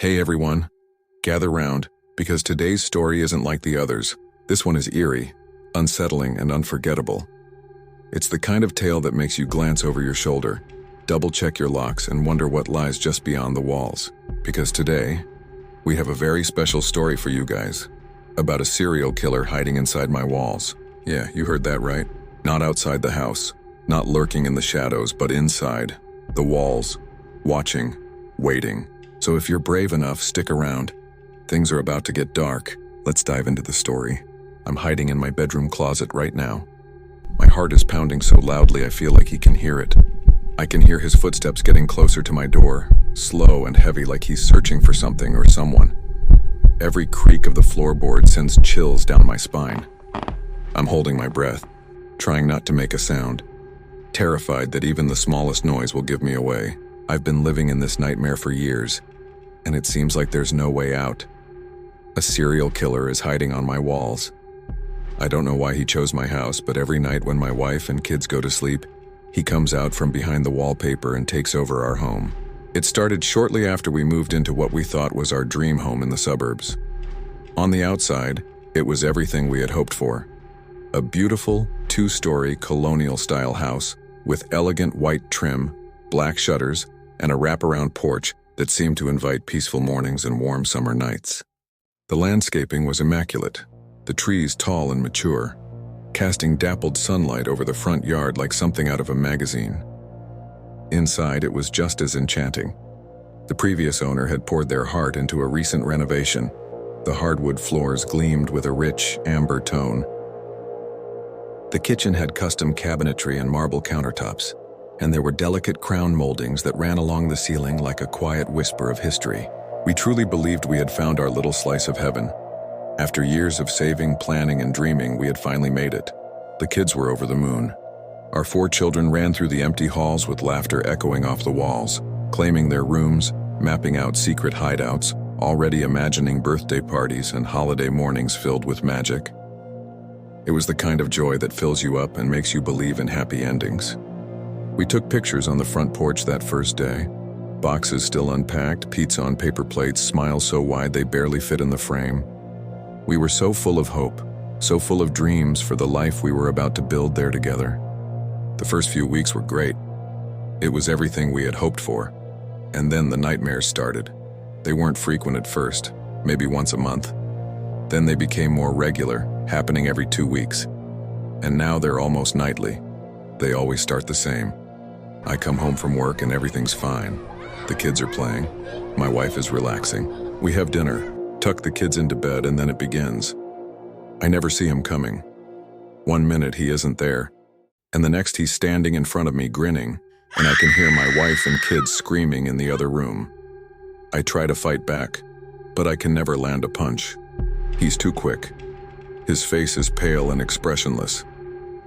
Hey everyone, gather round, because today's story isn't like the others. This one is eerie, unsettling, and unforgettable. It's the kind of tale that makes you glance over your shoulder, double-check your locks, and wonder what lies just beyond the walls. Because today, we have a very special story for you guys, about a serial killer hiding inside my walls. Yeah, you heard that right. Not outside the house, not lurking in the shadows, but inside, the walls, watching, waiting. So if you're brave enough, stick around. Things are about to get dark. Let's dive into the story. I'm hiding in my bedroom closet right now. My heart is pounding so loudly I feel like he can hear it. I can hear his footsteps getting closer to my door, slow and heavy like he's searching for something or someone. Every creak of the floorboard sends chills down my spine. I'm holding my breath, trying not to make a sound, terrified that even the smallest noise will give me away. I've been living in this nightmare for years, and it seems like there's no way out. A serial killer is hiding on my walls. I don't know why he chose my house, but every night when my wife and kids go to sleep, he comes out from behind the wallpaper and takes over our home. It started shortly after we moved into what we thought was our dream home in the suburbs. On the outside, it was everything we had hoped for. A beautiful, two-story colonial-style house with elegant white trim, black shutters, and a wraparound porch that seemed to invite peaceful mornings and warm summer nights. The landscaping was immaculate, the trees tall and mature, casting dappled sunlight over the front yard like something out of a magazine. Inside, it was just as enchanting. The previous owner had poured their heart into a recent renovation. The hardwood floors gleamed with a rich, amber tone. The kitchen had custom cabinetry and marble countertops, and there were delicate crown moldings that ran along the ceiling like a quiet whisper of history. We truly believed we had found our little slice of heaven. After years of saving, planning, and dreaming, we had finally made it. The kids were over the moon. Our 4 children ran through the empty halls with laughter echoing off the walls, claiming their rooms, mapping out secret hideouts, already imagining birthday parties and holiday mornings filled with magic. It was the kind of joy that fills you up and makes you believe in happy endings. We took pictures on the front porch that first day. Boxes still unpacked, pizza on paper plates, smiles so wide they barely fit in the frame. We were so full of hope, so full of dreams for the life we were about to build there together. The first few weeks were great. It was everything we had hoped for. And then the nightmares started. They weren't frequent at first, maybe once a month. Then they became more regular, happening every 2 weeks. And now they're almost nightly. They always start the same. I come home from work and everything's fine. The kids are playing. My wife is relaxing. We have dinner, tuck the kids into bed, and then it begins. I never see him coming. 1 minute he isn't there, and the next he's standing in front of me grinning, and I can hear my wife and kids screaming in the other room. I try to fight back, but I can never land a punch. He's too quick. His face is pale and expressionless.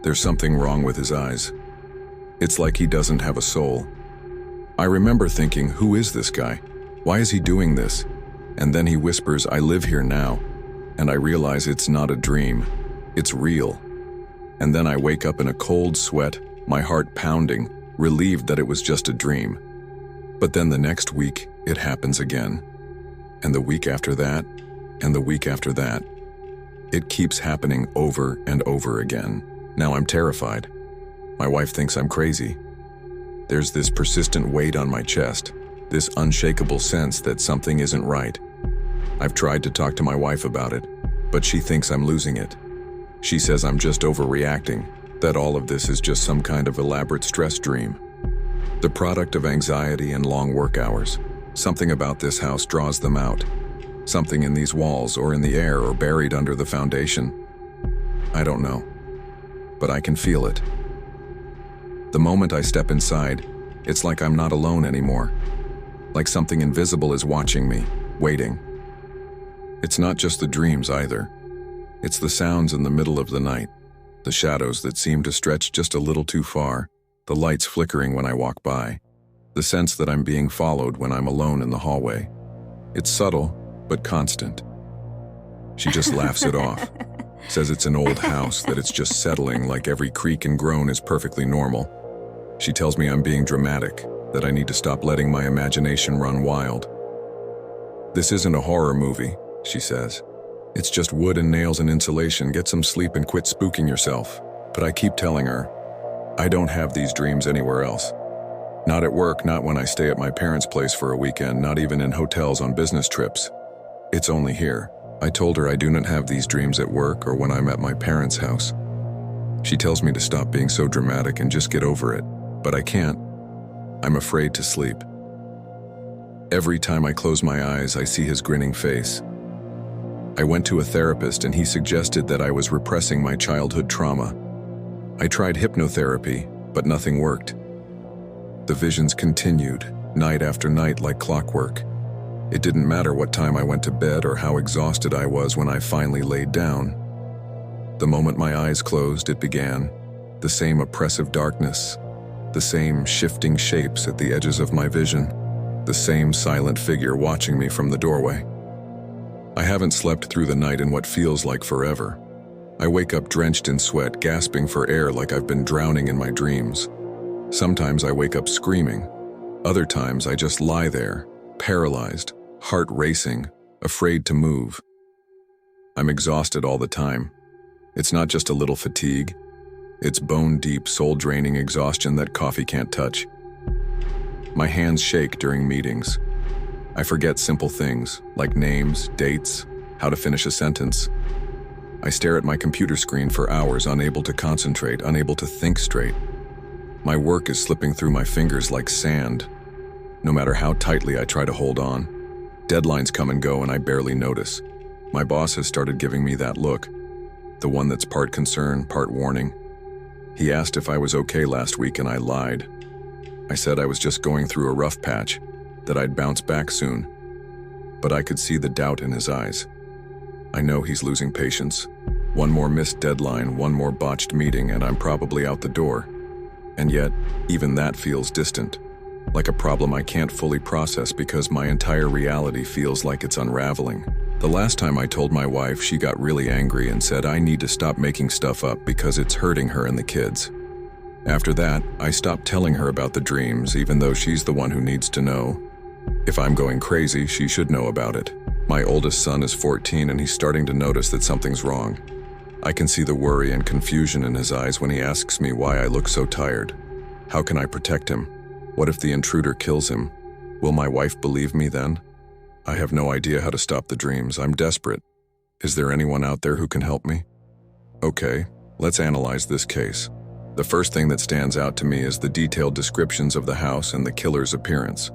There's something wrong with his eyes. It's like he doesn't have a soul. I remember thinking, who is this guy? Why is he doing this? And then he whispers, I live here now. And I realize it's not a dream. It's real. And then I wake up in a cold sweat, my heart pounding, relieved that it was just a dream. But then the next week, it happens again. And the week after that, and the week after that. It keeps happening over and over again. Now I'm terrified. My wife thinks I'm crazy. There's this persistent weight on my chest, this unshakable sense that something isn't right. I've tried to talk to my wife about it, but she thinks I'm losing it. She says I'm just overreacting, that all of this is just some kind of elaborate stress dream. The product of anxiety and long work hours. Something about this house draws them out. Something in these walls or in the air or buried under the foundation. I don't know, but I can feel it. The moment I step inside, it's like I'm not alone anymore. Like something invisible is watching me, waiting. It's not just the dreams either. It's the sounds in the middle of the night, the shadows that seem to stretch just a little too far, the lights flickering when I walk by, the sense that I'm being followed when I'm alone in the hallway. It's subtle, but constant. She just laughs it off, says it's an old house, that it's just settling, like every creak and groan is perfectly normal. She tells me I'm being dramatic, that I need to stop letting my imagination run wild. "This isn't a horror movie," she says. "It's just wood and nails and insulation. Get some sleep and quit spooking yourself." But I keep telling her, I don't have these dreams anywhere else. Not at work, not when I stay at my parents' place for a weekend, not even in hotels on business trips. It's only here. I told her I do not have these dreams at work or when I'm at my parents' house. She tells me to stop being so dramatic and just get over it, but I can't. I'm afraid to sleep. Every time I close my eyes, I see his grinning face. I went to a therapist and he suggested that I was repressing my childhood trauma. I tried hypnotherapy, but nothing worked. The visions continued, night after night like clockwork. It didn't matter what time I went to bed or how exhausted I was when I finally laid down. The moment my eyes closed, it began. The same oppressive darkness, the same shifting shapes at the edges of my vision, the same silent figure watching me from the doorway. I haven't slept through the night in what feels like forever. I wake up drenched in sweat, gasping for air like I've been drowning in my dreams. Sometimes I wake up screaming. Other times I just lie there, paralyzed, heart racing, afraid to move. I'm exhausted all the time. It's not just a little fatigue. It's bone-deep, soul-draining exhaustion that coffee can't touch. My hands shake during meetings. I forget simple things, like names, dates, how to finish a sentence. I stare at my computer screen for hours, unable to concentrate, unable to think straight. My work is slipping through my fingers like sand. No matter how tightly I try to hold on, deadlines come and go and I barely notice. My boss has started giving me that look, the one that's part concern, part warning. He asked if I was okay last week and I lied. I said I was just going through a rough patch, that I'd bounce back soon. But I could see the doubt in his eyes. I know he's losing patience. One more missed deadline, one more botched meeting, and I'm probably out the door. And yet, even that feels distant, like a problem I can't fully process because my entire reality feels like it's unraveling. The last time I told my wife, she got really angry and said I need to stop making stuff up because it's hurting her and the kids. After that, I stopped telling her about the dreams, even though she's the one who needs to know. If I'm going crazy, she should know about it. My oldest son is 14 and he's starting to notice that something's wrong. I can see the worry and confusion in his eyes when he asks me why I look so tired. How can I protect him? What if the intruder kills him? Will my wife believe me then? I have no idea how to stop the dreams. I'm desperate. Is there anyone out there who can help me? Okay, let's analyze this case. The first thing that stands out to me is the detailed descriptions of the house and the killer's appearance.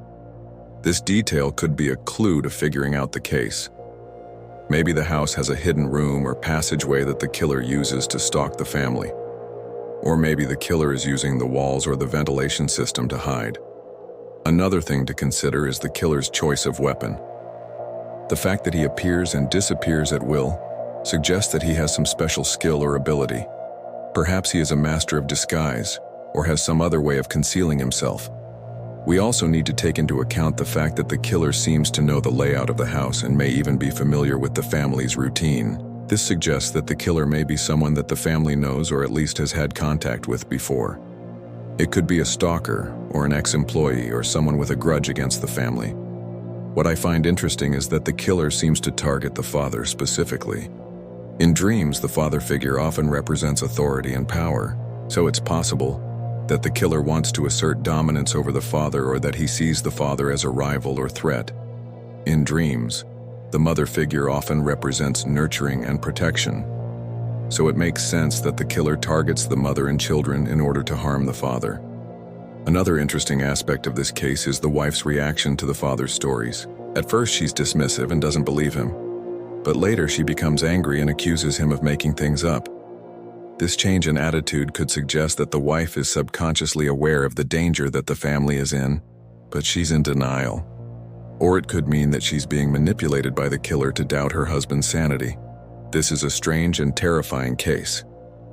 This detail could be a clue to figuring out the case. Maybe the house has a hidden room or passageway that the killer uses to stalk the family. Or maybe the killer is using the walls or the ventilation system to hide. Another thing to consider is the killer's choice of weapon. The fact that he appears and disappears at will suggests that he has some special skill or ability. Perhaps he is a master of disguise or has some other way of concealing himself. We also need to take into account the fact that the killer seems to know the layout of the house and may even be familiar with the family's routine. This suggests that the killer may be someone that the family knows or at least has had contact with before. It could be a stalker or an ex-employee or someone with a grudge against the family. What I find interesting is that the killer seems to target the father specifically. In dreams, the father figure often represents authority and power, so it's possible that the killer wants to assert dominance over the father or that he sees the father as a rival or threat. In dreams, the mother figure often represents nurturing and protection, so it makes sense that the killer targets the mother and children in order to harm the father. Another interesting aspect of this case is the wife's reaction to the father's stories. At first, she's dismissive and doesn't believe him, but later she becomes angry and accuses him of making things up. This change in attitude could suggest that the wife is subconsciously aware of the danger that the family is in, but she's in denial. Or it could mean that she's being manipulated by the killer to doubt her husband's sanity. This is a strange and terrifying case.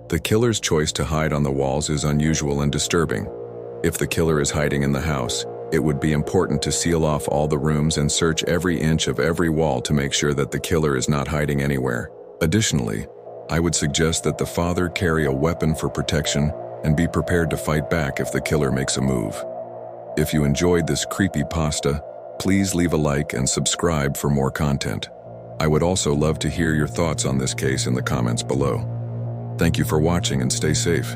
The killer's choice to hide on the walls is unusual and disturbing. If the killer is hiding in the house, it would be important to seal off all the rooms and search every inch of every wall to make sure that the killer is not hiding anywhere. Additionally, I would suggest that the father carry a weapon for protection and be prepared to fight back if the killer makes a move. If you enjoyed this creepypasta, Please leave a like and subscribe for more content. I would also love to hear your thoughts on this case in the comments below. Thank you for watching and stay safe.